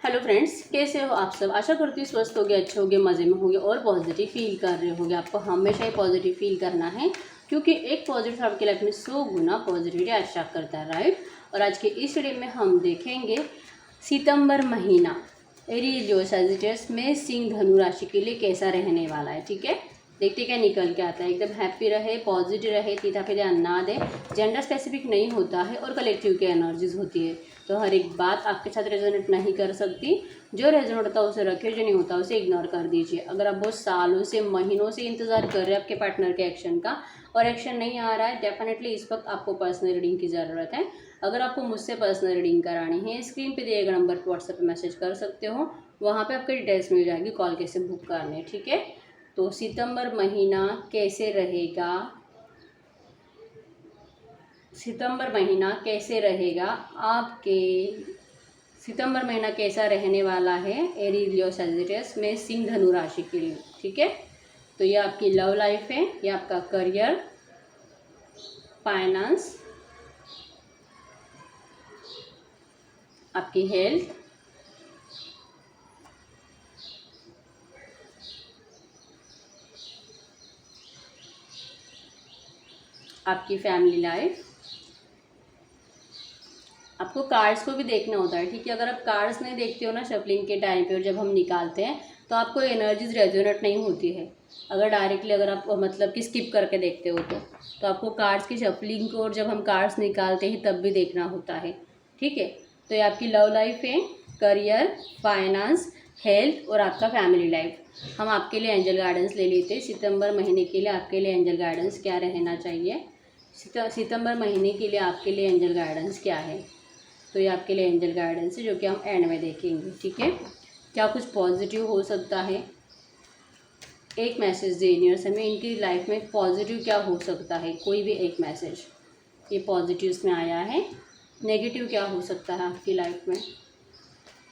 Hello friends, कैसे हो आप सब। आशा करती हूँ स्वस्थ होगे, अच्छे होगे, मज़े में होगे और पॉजिटिव फील कर रहे होगे। आपको हमेशा ही पॉजिटिव फील करना है क्योंकि एक पॉजिटिव आपकी लाइफ में 100 गुना पॉजिटिविटी अट्रैक्ट करता है, राइट। और आज के इस वीडियो में हम देखेंगे सितंबर महीना एरीज सजिटेरियस में सिंह धनु राशि के लिए कैसा रहने वाला है। ठीक है, देखते क्या निकल के आता है। एकदम हैप्पी रहे, पॉजिटिव रहे, तीता पे ध्यान ना दे। जेंडर स्पेसिफिक नहीं होता है और कलेक्टिव की एनर्जीज होती है, तो हर एक बात आपके साथ रेजोनेट नहीं कर सकती। जो रेजोनेट होता है उसे रखिए, जो नहीं होता उसे इग्नोर कर दीजिए। अगर आप बहुत सालों से, महीनों से इंतजार कर रहे हैं आपके पार्टनर के एक्शन का और एक्शन नहीं आ रहा है, डेफिनेटली इस वक्त आपको पर्सनल रीडिंग की ज़रूरत है। अगर आपको मुझसे पर्सनल रीडिंग करानी है, स्क्रीन पे दिए गए नंबर पर व्हाट्सएप पे मैसेज कर सकते हो, वहाँ पे आपको डिटेल्स मिल जाएगी, कॉल कैसे बुक करनी है। ठीक है, तो सितंबर महीना कैसे रहेगा, सितंबर महीना कैसे रहेगा आपके, सितंबर महीना कैसा रहने वाला है एरीज लियो सजिटेरियस में सिंह धनु राशि के लिए। ठीक है, तो ये आपकी लव लाइफ है, ये आपका करियर, फाइनेंस, आपकी हेल्थ, आपकी फैमिली लाइफ। आपको कार्ड्स को भी देखना होता है। ठीक है, अगर आप कार्ड्स नहीं देखते हो ना शफलिंग के टाइम पे और जब हम निकालते हैं तो आपको एनर्जीज रेजोनेट नहीं होती है। अगर डायरेक्टली अगर आप मतलब कि स्किप करके देखते हो तो आपको कार्ड्स की शफलिंग को और जब हम कार्ड्स निकालते हैं तब भी देखना होता है। ठीक है, तो ये आपकी लव लाइफ है, करियर, फाइनेंस, हेल्थ और आपका फैमिली लाइफ। हम आपके लिए एंजल गाइडेंस ले लेते हैं। सितंबर महीने के लिए आपके लिए एंजल गाइडेंस क्या रहना चाहिए, सितंबर महीने के लिए आपके लिए एंजल गाइडेंस क्या है। तो ये आपके लिए एंजल गाइडेंस है जो कि हम एंड में देखेंगे। ठीक है, क्या कुछ पॉजिटिव हो सकता है, एक मैसेज दे यूनिवर्स हमें इनकी लाइफ में पॉजिटिव क्या हो सकता है। कोई भी एक मैसेज, ये पॉजिटिव में आया है। नेगेटिव क्या हो सकता है आपकी लाइफ में,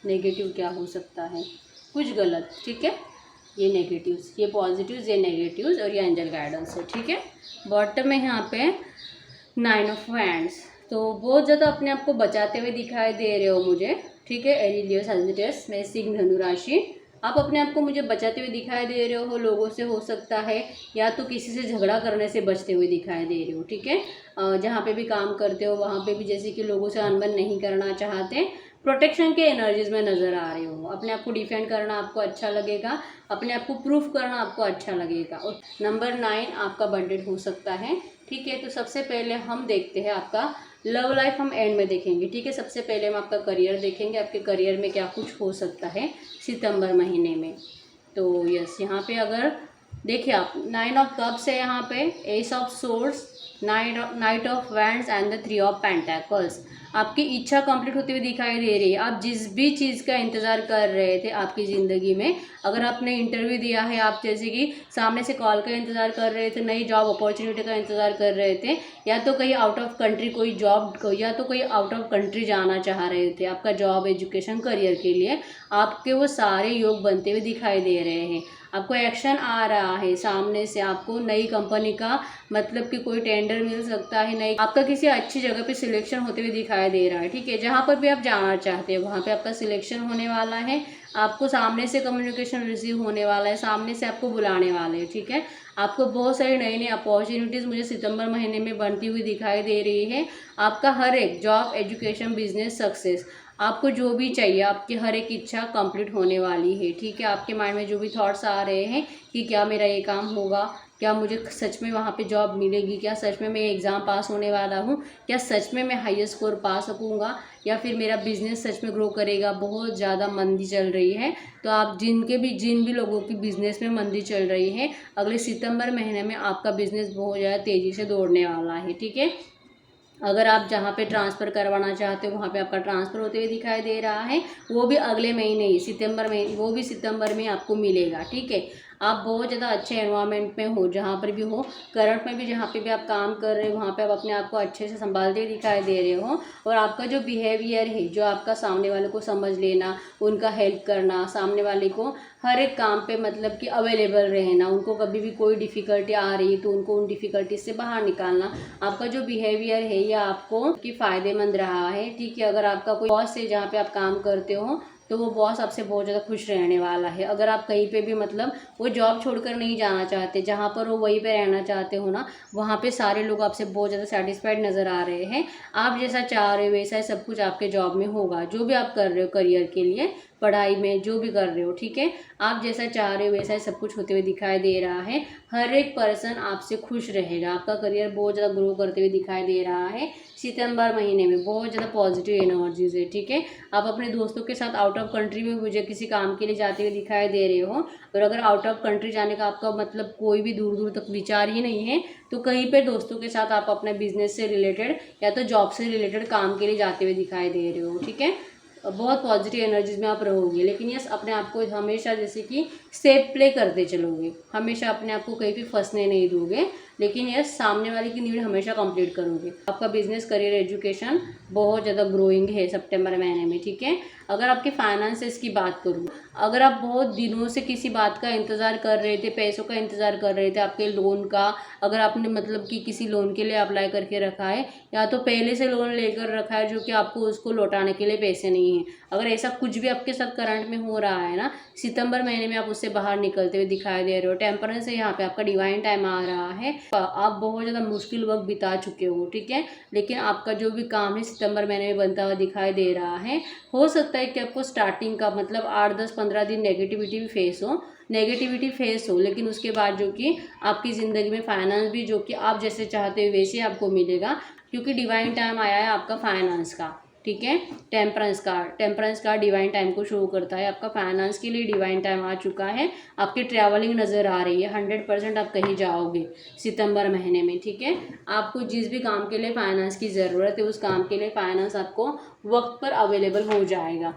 नेगेटिव क्या हो सकता है, कुछ गलत। ठीक है, ये नेगेटिव्स, ये पॉजिटिव्स, ये नेगेटिव्स और ये एंजल गाइडेंस है। ठीक है, बॉटम में यहाँ पे 9 ऑफ वैंड्स, तो बहुत ज़्यादा अपने आप को बचाते हुए दिखाई दे रहे हो मुझे। ठीक है, एरीज लियो सजिटेरियस में सिंह धनु राशि, आप अपने आप को मुझे बचाते हुए दिखाई दे रहे हो। लोगों से हो सकता है या तो किसी से झगड़ा करने से बचते हुए दिखाई दे रहे हो। ठीक है, जहाँ पे भी काम करते हो वहाँ पे भी जैसे कि लोगों से अनबन नहीं करना चाहते, प्रोटेक्शन के एनर्जीज में नज़र आ रहे हो। अपने आप को डिफेंड करना आपको अच्छा लगेगा, अपने आप को प्रूफ करना आपको अच्छा लगेगा। और नंबर 9 आपका बंडेड हो सकता है। ठीक है, तो सबसे पहले हम देखते हैं आपका लव लाइफ, हम एंड में देखेंगे। ठीक है, सबसे पहले हम आपका करियर देखेंगे, आपके करियर में क्या कुछ हो सकता है सितंबर महीने में। तो यस, यहाँ पे अगर देखिए आप 9 ऑफ कप्स है, यहाँ पे S of swords, night of wands and the 3 of pentacles. आपकी इच्छा कंप्लीट होती हुई दिखाई दे रही है। आप जिस भी चीज़ का इंतज़ार कर रहे थे आपकी ज़िंदगी में, अगर आपने इंटरव्यू दिया है, आप जैसे कि सामने से कॉल का इंतज़ार कर रहे थे, नई जॉब अपॉर्चुनिटी का इंतज़ार कर रहे थे, या तो कहीं आउट ऑफ कंट्री कोई जॉब, या तो कोई आउट ऑफ कंट्री जाना चाह रहे थे आपका जॉब, एजुकेशन, करियर के लिए, आपके वो सारे योग बनते हुए दिखाई दे रहे हैं। आपको एक्शन आ रहा है सामने से, आपको नई कंपनी का मतलब कि कोई टेंडर मिल सकता है, नई आपका किसी अच्छी जगह पे सिलेक्शन होते हुए दिखाई दे रहा है। ठीक है, जहाँ पर भी आप जाना चाहते हो वहाँ पे आपका सिलेक्शन होने वाला है। आपको सामने से कम्युनिकेशन रिसीव होने वाला है, सामने से आपको बुलाने वाले हैं। ठीक है, आपको बहुत सारी नई नई अपॉर्चुनिटीज़ मुझे सितंबर महीने में बनती हुई दिखाई दे रही है। आपका हर एक जॉब, एजुकेशन, बिजनेस, सक्सेस, आपको जो भी चाहिए आपकी हर एक इच्छा कंप्लीट होने वाली है। ठीक है, आपके माइंड में जो भी थॉट्स आ रहे हैं कि क्या मेरा ये काम होगा, क्या मुझे सच में वहाँ पे जॉब मिलेगी, क्या सच में मैं एग्ज़ाम पास होने वाला हूँ, क्या सच में मैं हाईएस्ट स्कोर पा सकूँगा, या फिर मेरा बिज़नेस सच में ग्रो करेगा। बहुत ज़्यादा मंदी चल रही है, तो आप जिन भी लोगों की बिज़नेस में मंदी चल रही है, अगले सितंबर महीने में आपका बिज़नेस बहुत ज़्यादा तेज़ी से दौड़ने वाला है। ठीक है, अगर आप जहाँ पे ट्रांसफ़र करवाना चाहते हो वहाँ पे आपका ट्रांसफ़र होते हुए दिखाई दे रहा है, वो भी अगले महीने ही सितंबर में, वो भी सितंबर में आपको मिलेगा। ठीक है, आप बहुत ज़्यादा अच्छे एनवायरनमेंट में हो, जहाँ पर भी हो, करंट में भी जहाँ पे भी आप काम कर रहे हो वहाँ पे आप अपने आप को अच्छे से संभालते दिखाई दे रहे हो। और आपका जो बिहेवियर है, जो आपका सामने वाले को समझ लेना, उनका हेल्प करना, सामने वाले को हर एक काम पे मतलब कि अवेलेबल रहना, उनको कभी भी कोई डिफ़िकल्टी आ रही है तो उनको उन डिफ़िकल्टी से बाहर निकालना, आपका जो बिहेवियर है ये आपको कि फ़ायदेमंद रहा है। ठीक है, अगर आपका कोई बॉस है जहाँ पे आप काम करते हो तो वो बॉस आपसे बहुत ज़्यादा खुश रहने वाला है। अगर आप कहीं पे भी मतलब वो जॉब छोड़कर नहीं जाना चाहते, जहाँ पर वो वहीं पे रहना चाहते हो ना, वहाँ पे सारे लोग आपसे बहुत ज़्यादा सेटिस्फाइड नज़र आ रहे हैं। आप जैसा चाह रहे हो वैसा ही सब कुछ आपके जॉब में होगा, जो भी आप कर रहे हो करियर के लिए, पढ़ाई में जो भी कर रहे हो, ठीक है। आप जैसा चाह रहे हो वैसा ही सब कुछ होते हुए दिखाई दे रहा है। हर एक पर्सन आपसे खुश रहेगा, आपका करियर बहुत ज़्यादा ग्रो करते हुए दिखाई दे रहा है। सितंबर महीने में बहुत ज़्यादा पॉजिटिव एनर्जीज है, ठीक है। आप अपने दोस्तों के साथ आउट ऑफ कंट्री में मुझे किसी काम के लिए जाते हुए दिखाई दे रहे हो, और अगर आउट ऑफ कंट्री जाने का आपका मतलब कोई भी दूर दूर तक विचार ही नहीं है, तो कहीं पे दोस्तों के साथ आप अपने बिजनेस से रिलेटेड या तो जॉब से रिलेटेड काम के लिए जाते हुए दिखाई दे रहे हो, ठीक है। बहुत पॉजिटिव एनर्जीज में आप रहोगे, लेकिन यस अपने आप को हमेशा जैसे कि सेफ प्ले करते चलोगे, हमेशा अपने आप को कहीं भी फंसने नहीं दोगे, लेकिन यस सामने वाले की नीड हमेशा कंप्लीट करोगे। आपका बिजनेस, करियर, एजुकेशन बहुत ज़्यादा ग्रोइंग है सितंबर महीने में, ठीक है। अगर आपके फाइनेंसेस की बात करूँ, अगर आप बहुत दिनों से किसी बात का इंतज़ार कर रहे थे, पैसों का इंतज़ार कर रहे थे, आपके लोन का, अगर आपने मतलब कि किसी लोन के लिए अप्लाई करके रखा है, या तो पहले से लोन लेकर रखा है जो कि आपको उसको लौटाने के लिए पैसे नहीं है, अगर ऐसा कुछ भी आपके साथ करंट में हो रहा है ना, सितंबर महीने में आप उससे बाहर निकलते हुए दिखाई दे रहे हो। टेम्परेंस है यहाँ पे, आपका डिवाइन टाइम आ रहा है। आप बहुत ज़्यादा मुश्किल वक्त बिता चुके हो, ठीक है, लेकिन आपका जो भी काम है सितंबर महीने में बनता हुआ दिखाई दे रहा है। हो सकता है कि आपको स्टार्टिंग का मतलब 8-10-15 दिन नेगेटिविटी भी फेस हो, लेकिन उसके बाद जो कि आपकी ज़िंदगी में फाइनेंस भी जो कि आप जैसे चाहते हो वैसे आपको मिलेगा, क्योंकि डिवाइन टाइम आया है आपका फाइनेंस का, ठीक है। टेम्परेंस का डिवाइन टाइम को शो करता है, आपका फाइनेंस के लिए डिवाइन टाइम आ चुका है। आपकी ट्रैवलिंग नज़र आ रही है, 100% आप कहीं जाओगे सितंबर महीने में, ठीक है। आपको जिस भी काम के लिए फाइनेंस की ज़रूरत है उस काम के लिए फाइनेंस आपको वक्त पर अवेलेबल हो जाएगा,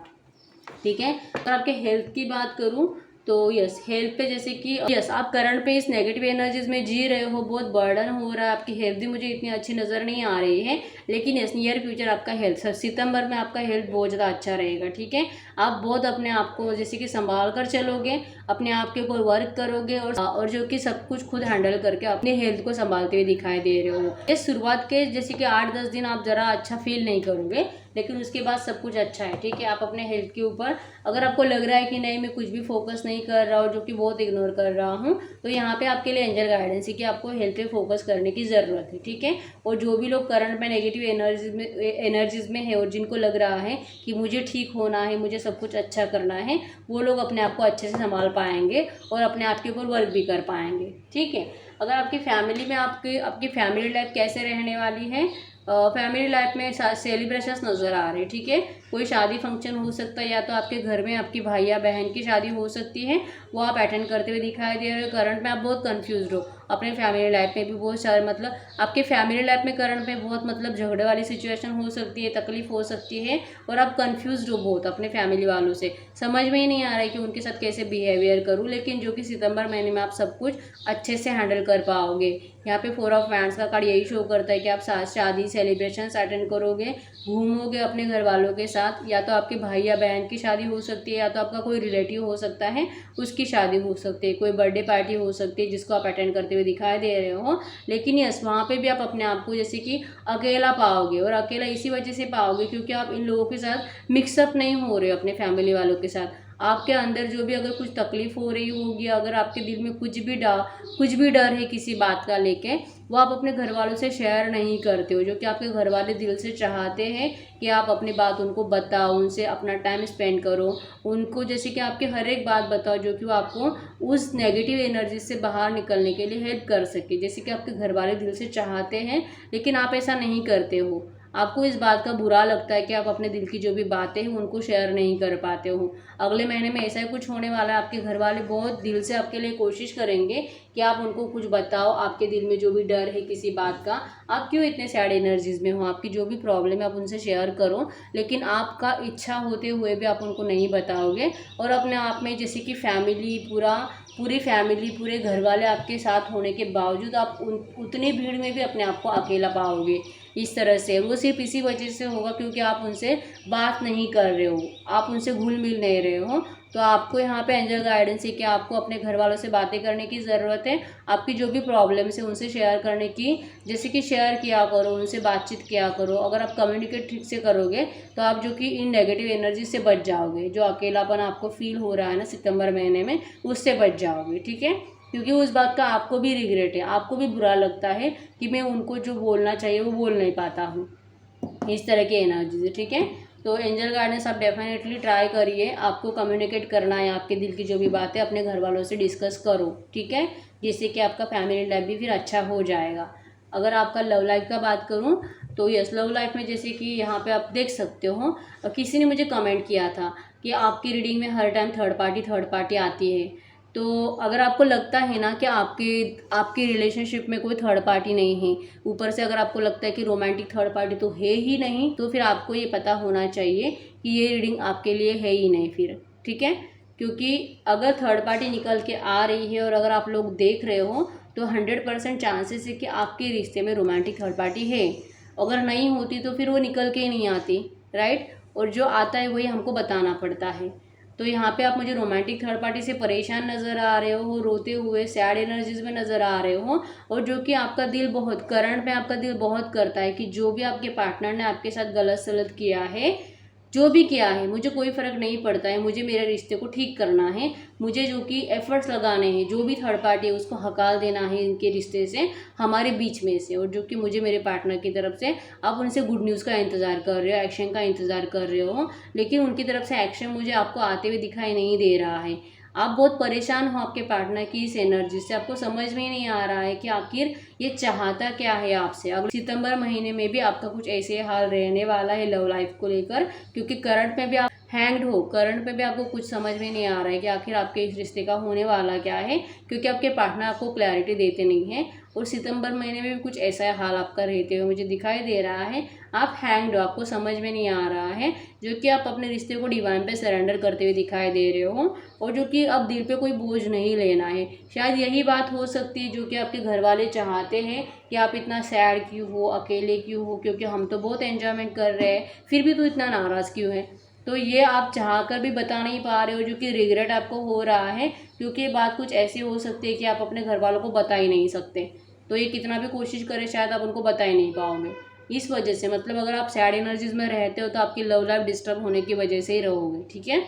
ठीक है। अगर आपके हेल्थ की बात करूँ तो यस हेल्थ पे जैसे कि यस आप करंट पे इस नेगेटिव एनर्जीज में जी रहे हो, बहुत बर्डन हो रहा है, आपकी हेल्थ भी मुझे इतनी अच्छी नज़र नहीं आ रही है, लेकिन यस नियर फ्यूचर आपका हेल्थ सितंबर में आपका हेल्थ बहुत ज़्यादा अच्छा रहेगा, ठीक है। आप बहुत अपने आप को जैसे कि संभाल कर चलोगे, अपने आप के ऊपर वर्क करोगे, और जो कि सब कुछ खुद हैंडल करके अपने हेल्थ को संभालते हुए दिखाई दे रहे हो। ये शुरुआत के जैसे कि 8-10 दिन आप ज़रा अच्छा फील नहीं करोगे, लेकिन उसके बाद सब कुछ अच्छा है, ठीक है। आप अपने हेल्थ के ऊपर अगर आपको लग रहा है कि नहीं मैं कुछ भी फोकस नहीं कर रहा हूँ, जो कि बहुत इग्नोर कर रहा हूँ, तो यहाँ पे आपके लिए एंजल गाइडेंस है कि आपको हेल्थ पे फोकस करने की ज़रूरत है, ठीक है। और जो भी लोग करंट में नेगेटिव एनर्जीज में है और जिनको लग रहा है कि मुझे ठीक होना है, मुझे सब कुछ अच्छा करना है, वो लोग अपने आप को अच्छे से संभाल पाएंगे और अपने आप के ऊपर वर्क भी कर पाएंगे, ठीक है। अगर आपकी फैमिली में आपकी फैमिली लाइफ कैसे रहने वाली है, फैमिली लाइफ में सेलिब्रेशंस नज़र आ रहे हैं, ठीक है। कोई शादी फंक्शन हो सकता है, या तो आपके घर में आपकी भाई या बहन की शादी हो सकती है, वो आप अटेंड करते हुए दिखाई दे रहे हो। करंट में आप बहुत कंफ्यूज हो, अपने फैमिली लाइफ में भी बहुत सारे मतलब आपके फैमिली लाइफ में करंट में बहुत मतलब झगड़े वाली सिचुएशन हो सकती है, तकलीफ हो सकती है, और आप कंफ्यूज हो बहुत अपने फैमिली वालों से, समझ में ही नहीं आ रहा है कि उनके साथ कैसे बिहेवियर करूँ, लेकिन जो कि सितंबर महीने में आप सब कुछ अच्छे से हैंडल कर पाओगे। यहाँ पे 4 ऑफ वैंड्स का कार्ड यही शो करता है कि आप शादी सेलिब्रेशन अटेंड करोगे, घूमोगे अपने घर वालों के साथ, या तो आपके भाई या बहन की शादी हो सकती है, या तो आपका कोई रिलेटिव हो सकता है उसकी शादी हो सकती है, कोई बर्थडे पार्टी हो सकती है जिसको आप अटेंड करते हुए दिखाई दे रहे हो। लेकिन यस वहाँ पे भी आप अपने आप को जैसे कि अकेला पाओगे, और अकेला इसी वजह से पाओगे क्योंकि आप इन लोगों के साथ मिक्सअप नहीं हो रहे हो अपने फैमिली वालों के साथ। आपके अंदर जो भी अगर कुछ तकलीफ हो रही होगी, अगर आपके दिल में कुछ भी डर है किसी बात का लेके, वो आप अपने घर वालों से शेयर नहीं करते हो, जो कि आपके घर वाले दिल से चाहते हैं कि आप अपनी बात उनको बताओ, उनसे अपना टाइम स्पेंड करो, उनको जैसे कि आपके हर एक बात बताओ जो कि वो आपको उस नेगेटिव एनर्जी से बाहर निकलने के लिए हेल्प कर सके, जैसे कि आपके घर वाले दिल से चाहते हैं, लेकिन आप ऐसा नहीं करते हो। आपको इस बात का बुरा लगता है कि आप अपने दिल की जो भी बातें हैं उनको शेयर नहीं कर पाते हो। अगले महीने में ऐसा ही कुछ होने वाला है, आपके घर वाले बहुत दिल से आपके लिए कोशिश करेंगे कि आप उनको कुछ बताओ, आपके दिल में जो भी डर है किसी बात का, आप क्यों इतने सैड एनर्जीज में हो, आपकी जो भी प्रॉब्लम है आप उनसे शेयर करो, लेकिन आपका इच्छा होते हुए भी आप उनको नहीं बताओगे, और अपने आप में जैसे कि पूरी फैमिली पूरे घर वाले आपके साथ होने के बावजूद आप उतनी भीड़ में भी अपने आप को अकेला पाओगे। इस तरह से वो सिर्फ इसी वजह से होगा क्योंकि आप उनसे बात नहीं कर रहे हो, आप उनसे घुल मिल नहीं रहे हो, तो आपको यहाँ पे एंजल गाइडेंस है कि आपको अपने घर वालों से बातें करने की ज़रूरत है, आपकी जो भी प्रॉब्लम्स है उनसे शेयर करने की, जैसे कि शेयर किया करो, उनसे बातचीत किया करो। अगर आप कम्युनिकेट ठीक से करोगे तो आप जो कि इन नेगेटिव एनर्जी से बच जाओगे, जो अकेलापन आपको फील हो रहा है ना सितंबर महीने में, उससे बच जाओगे, ठीक है। क्योंकि उस बात का आपको भी रिग्रेट है, आपको भी बुरा लगता है कि मैं उनको जो बोलना चाहिए वो बोल नहीं पाता हूँ, इस तरह की एनर्जीज है, ठीक है। तो एंजल गाइडेंस आप डेफिनेटली ट्राई करिए, आपको कम्युनिकेट करना है, आपके दिल की जो भी बात है अपने घर वालों से डिस्कस करो, ठीक है, जिससे कि आपका फैमिली लाइफ भी फिर अच्छा हो जाएगा। अगर आपका लव लाइफ का बात करूं तो यस, लव लाइफ में जैसे कि यहाँ पे आप देख सकते हो, किसी ने मुझे कमेंट किया था कि आपकी रीडिंग में हर टाइम थर्ड पार्टी आती है। तो अगर आपको लगता है ना कि आपकी रिलेशनशिप में कोई थर्ड पार्टी नहीं है, ऊपर से अगर आपको लगता है कि रोमांटिक थर्ड पार्टी तो है ही नहीं, तो फिर आपको ये पता होना चाहिए कि ये रीडिंग आपके लिए है ही नहीं फिर, ठीक है। क्योंकि अगर थर्ड पार्टी निकल के आ रही है और अगर आप लोग देख रहे हो तो 100% चांसेस है कि आपके रिश्ते में रोमांटिक थर्ड पार्टी है। अगर नहीं होती तो फिर वो निकल के ही नहीं आती, राइट। और जो आता है वही हमको बताना पड़ता है। तो यहाँ पे आप मुझे रोमांटिक थर्ड पार्टी से परेशान नज़र आ रहे हो, रोते हुए सैड एनर्जीज में नज़र आ रहे हो, और जो कि आपका दिल बहुत करंट में आपका दिल बहुत करता है कि जो भी आपके पार्टनर ने आपके साथ गलत सलत किया है, जो भी किया है, मुझे कोई फ़र्क नहीं पड़ता है, मुझे मेरे रिश्ते को ठीक करना है, मुझे जो कि एफर्ट्स लगाने हैं, जो भी थर्ड पार्टी है उसको हकाल देना है इनके रिश्ते से, हमारे बीच में से। और जो कि मुझे मेरे पार्टनर की तरफ से, आप उनसे गुड न्यूज़ का इंतज़ार कर रहे हो, एक्शन का इंतज़ार कर रहे हो, लेकिन उनकी तरफ से एक्शन मुझे आपको आते हुए दिखाई नहीं दे रहा है। आप बहुत परेशान हो आपके पार्टनर की इस एनर्जी से, आपको समझ में ही नहीं आ रहा है कि आखिर ये चाहता क्या है आपसे। अगले सितंबर महीने में भी आपका कुछ ऐसे हाल रहने वाला है लव लाइफ को लेकर, क्योंकि करंट में भी आप हैंग्ड हो, करंट पे भी आपको कुछ समझ में नहीं आ रहा है कि आखिर आपके इस रिश्ते का होने वाला क्या है, क्योंकि आपके पार्टनर आपको क्लैरिटी देते नहीं है। और सितंबर महीने में भी कुछ ऐसा हाल आपका रहते हुए मुझे दिखाई दे रहा है। आप हैंग्ड हो, आपको समझ में नहीं आ रहा है, जो कि आप अपने रिश्ते को डिवाइन पे सरेंडर करते हुए दिखाई दे रहे हो, और जो कि अब दिल पे कोई बोझ नहीं लेना है। शायद यही बात हो सकती है जो कि आपके घर वाले चाहते हैं कि आप इतना सैड क्यों हो, अकेले क्यों हो, क्योंकि हम तो बहुत एंजॉयमेंट कर रहे हैं, फिर भी तू इतना नाराज़ क्यों है। तो ये आप चाह कर भी बता नहीं पा रहे हो, जो कि रिग्रेट आपको हो रहा है, क्योंकि ये बात कुछ ऐसी हो सकती है कि आप अपने घर वालों को बता ही नहीं सकते। तो ये कितना भी कोशिश करें शायद आप उनको बता ही नहीं पाओगे। इस वजह से, मतलब अगर आप सैड एनर्जीज में रहते हो तो आपकी लव लाइफ डिस्टर्ब होने की वजह से ही रहोगे, ठीक है।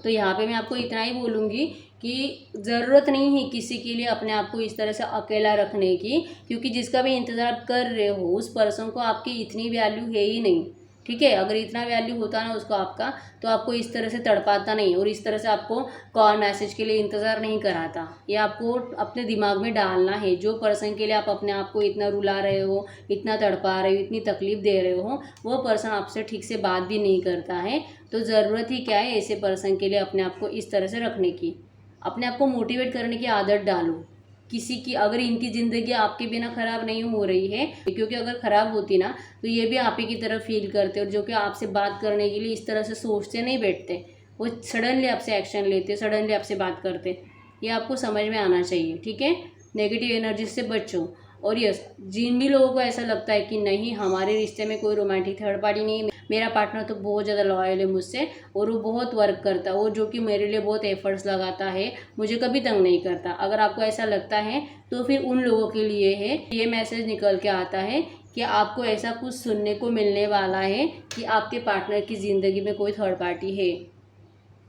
तो यहाँ पे मैं आपको इतना ही बोलूँगी कि ज़रूरत नहीं है किसी के लिए अपने आप को इस तरह से अकेला रखने की, क्योंकि जिसका भी इंतज़ार कर रहे हो उस पर्सन को आपकी इतनी वैल्यू है ही नहीं, ठीक है। अगर इतना वैल्यू होता ना उसको आपका, तो आपको इस तरह से तड़पाता नहीं और इस तरह से आपको कॉल मैसेज के लिए इंतज़ार नहीं कराता। ये आपको अपने दिमाग में डालना है, जो पर्सन के लिए आप अपने आप को इतना रुला रहे हो, इतना तड़पा रहे हो, इतनी तकलीफ़ दे रहे हो, वो पर्सन आपसे ठीक से बात भी नहीं करता है। तो ज़रूरत ही क्या है ऐसे पर्सन के लिए अपने आप को इस तरह से रखने की। अपने आप को मोटिवेट करने की आदत डालो किसी की। अगर इनकी ज़िंदगी आपके बिना ख़राब नहीं हो रही है, क्योंकि अगर ख़राब होती ना तो ये भी आप ही की तरह फील करते, और जो कि आपसे बात करने के लिए इस तरह से सोचते नहीं बैठते, वो सडनली आपसे एक्शन लेते, सडनली आपसे बात करते। ये आपको समझ में आना चाहिए, ठीक है। नेगेटिव एनर्जी से बचो। और यस, जिन भी लोगों को ऐसा लगता है कि नहीं हमारे रिश्ते में कोई रोमांटिक थर्ड पार्टी नहीं है, मेरा पार्टनर तो बहुत ज़्यादा लॉयल है मुझसे और वो बहुत वर्क करता है, वो जो कि मेरे लिए बहुत एफर्ट्स लगाता है, मुझे कभी तंग नहीं करता। अगर आपको ऐसा लगता है तो फिर उन लोगों के लिए है ये मैसेज निकल के आता है कि आपको ऐसा कुछ सुनने को मिलने वाला है कि आपके पार्टनर की ज़िंदगी में कोई थर्ड पार्टी है,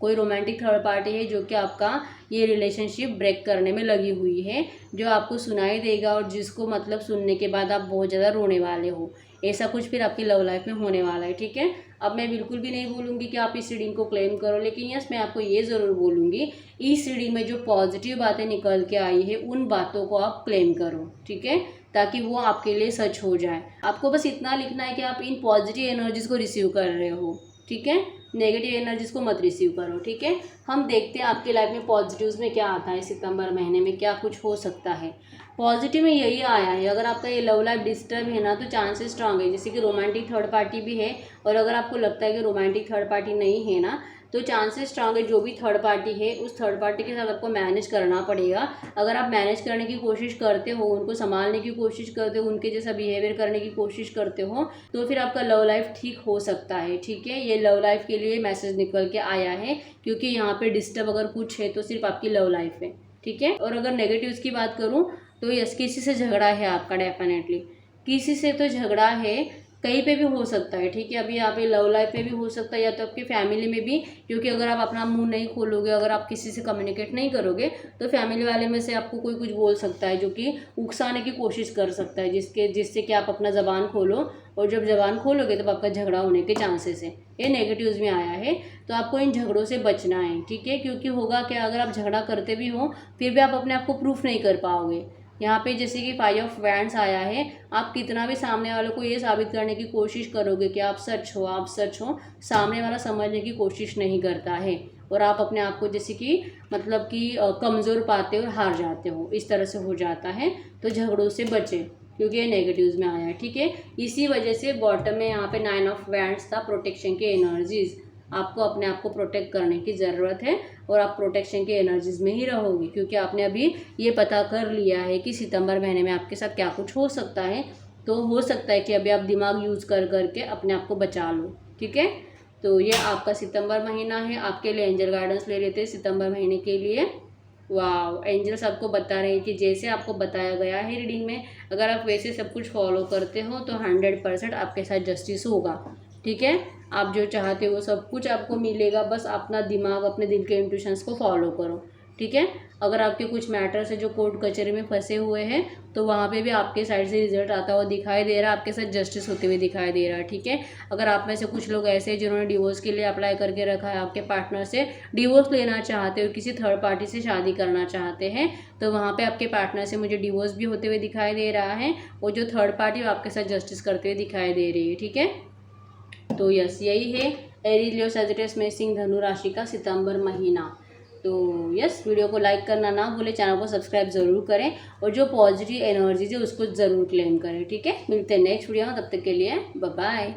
कोई रोमांटिक थर्ड पार्टी है जो कि आपका ये रिलेशनशिप ब्रेक करने में लगी हुई है, जो आपको सुनाई देगा और जिसको मतलब सुनने के बाद आप बहुत ज़्यादा रोने वाले हो। ऐसा कुछ फिर आपकी लव लाइफ में होने वाला है, ठीक है। अब मैं बिल्कुल भी नहीं बोलूँगी कि आप इस रीडिंग को क्लेम करो, लेकिन यस मैं आपको ये ज़रूर बोलूँगी इस रीडिंग में जो पॉजिटिव बातें निकल के आई है उन बातों को आप क्लेम करो, ठीक है, ताकि वो आपके लिए सच हो जाए। आपको बस इतना लिखना है कि आप इन पॉजिटिव एनर्जीज़ को रिसीव कर रहे हो, ठीक है, नेगेटिव एनर्जीज़ को मत रिसीव करो, ठीक है। हम देखते हैं आपकी लाइफ में पॉजिटिव्स में क्या आता है, सितंबर महीने में क्या कुछ हो सकता है। पॉजिटिव में यही आया है, अगर आपका ये लव लाइफ डिस्टर्ब है ना तो चांसेस स्ट्रांग है, जैसे कि रोमांटिक थर्ड पार्टी भी है, और अगर आपको लगता है कि रोमांटिक थर्ड पार्टी नहीं है ना तो चांसेस स्ट्रांग है जो भी थर्ड पार्टी है उस थर्ड पार्टी के साथ आपको मैनेज करना पड़ेगा। अगर आप मैनेज करने की कोशिश करते हो, उनको संभालने की कोशिश करते हो, उनके जैसा बिहेवियर करने की कोशिश करते हो, तो फिर आपका लव लाइफ ठीक हो सकता है। ठीक है, ये लव लाइफ के लिए मैसेज निकल के आया है, क्योंकि यहाँ पे डिस्टर्ब अगर कुछ है तो सिर्फ आपकी लव लाइफ है। ठीक है, और अगर नेगेटिव्स की बात करूँ तो यस, किसी से झगड़ा है आपका, डेफिनेटली किसी से तो झगड़ा है, कहीं पे भी हो सकता है। ठीक है, अभी यहाँ पे लव लाइफ में भी हो सकता है या तो आपकी फैमिली में भी, क्योंकि अगर आप अपना मुंह नहीं खोलोगे, अगर आप किसी से कम्युनिकेट नहीं करोगे तो फैमिली वाले में से आपको कोई कुछ बोल सकता है जो कि उकसाने की कोशिश कर सकता है, जिससे कि आप अपना ज़बान खोलो, और जब ज़बान खोलोगे तब आपका झगड़ा होने के चांसेस है। ये नेगेटिव्स में आया है, तो आपको इन झगड़ों से बचना है। ठीक है, क्योंकि होगा क्या, अगर आप झगड़ा करते भी हो फिर भी आप अपने आप को प्रूफ नहीं कर पाओगे। यहाँ पे जैसे कि 5 ऑफ वैंड्स आया है, आप कितना भी सामने वालों को ये साबित करने की कोशिश करोगे कि आप सच हो, आप सच हो, सामने वाला समझने की कोशिश नहीं करता है, और आप अपने आप को जैसे कि मतलब कि कमज़ोर पाते हो और हार जाते हो, इस तरह से हो जाता है। तो झगड़ों से बचें, क्योंकि ये नेगेटिव्स में आया है। ठीक है, इसी वजह से बॉटम में यहाँ पे 9 ऑफ वैंड्स था, प्रोटेक्शन के एनर्जीज। आपको अपने आप को प्रोटेक्ट करने की ज़रूरत है, और आप प्रोटेक्शन के एनर्जीज में ही रहोगे, क्योंकि आपने अभी ये पता कर लिया है कि सितंबर महीने में आपके साथ क्या कुछ हो सकता है। तो हो सकता है कि अभी आप दिमाग यूज़ कर करके अपने आप को बचा लो। ठीक है, तो ये आपका सितंबर महीना है। आपके लिए एंजल गाइडेंस ले लेते हैं सितंबर महीने के लिए। वाह, एंजल्स आपको बता रहे हैं कि जैसे आपको बताया गया है रीडिंग में, अगर आप वैसे सब कुछ फॉलो करते हो तो 100% आपके साथ जस्टिस होगा। ठीक है, आप जो चाहते हो वो सब कुछ आपको मिलेगा, बस अपना दिमाग, अपने दिल के इंट्यूशंस को फॉलो करो। ठीक है, अगर आपके कुछ मैटर्स है जो कोर्ट कचहरी में फंसे हुए हैं तो वहाँ पे भी आपके साइड से रिजल्ट आता हुआ दिखाई दे रहा है, आपके साथ जस्टिस होते हुए दिखाई दे रहा है। ठीक है, अगर आप में से कुछ लोग ऐसे हैं जिन्होंने डिवोर्स के लिए अप्लाई करके रखा है, आपके पार्टनर से डिवोर्स लेना चाहते हो, किसी थर्ड पार्टी से शादी करना चाहते हैं, तो वहाँ पर आपके पार्टनर से मुझे डिवोर्स भी होते हुए दिखाई दे रहा है, और जो थर्ड पार्टी आपके साथ जस्टिस करते हुए दिखाई दे रही है। ठीक है, तो यस, यही है एरीज, लियो, सैजिटेरियस, मेष, सिंह, धनु राशि का सितंबर महीना। तो यस, वीडियो को लाइक करना ना भूलें, चैनल को सब्सक्राइब ज़रूर करें, और जो पॉजिटिव एनर्जीज है उसको ज़रूर क्लेम करें। ठीक है, मिलते हैं नेक्स्ट वीडियो में, तब तक के लिए बाय बाय।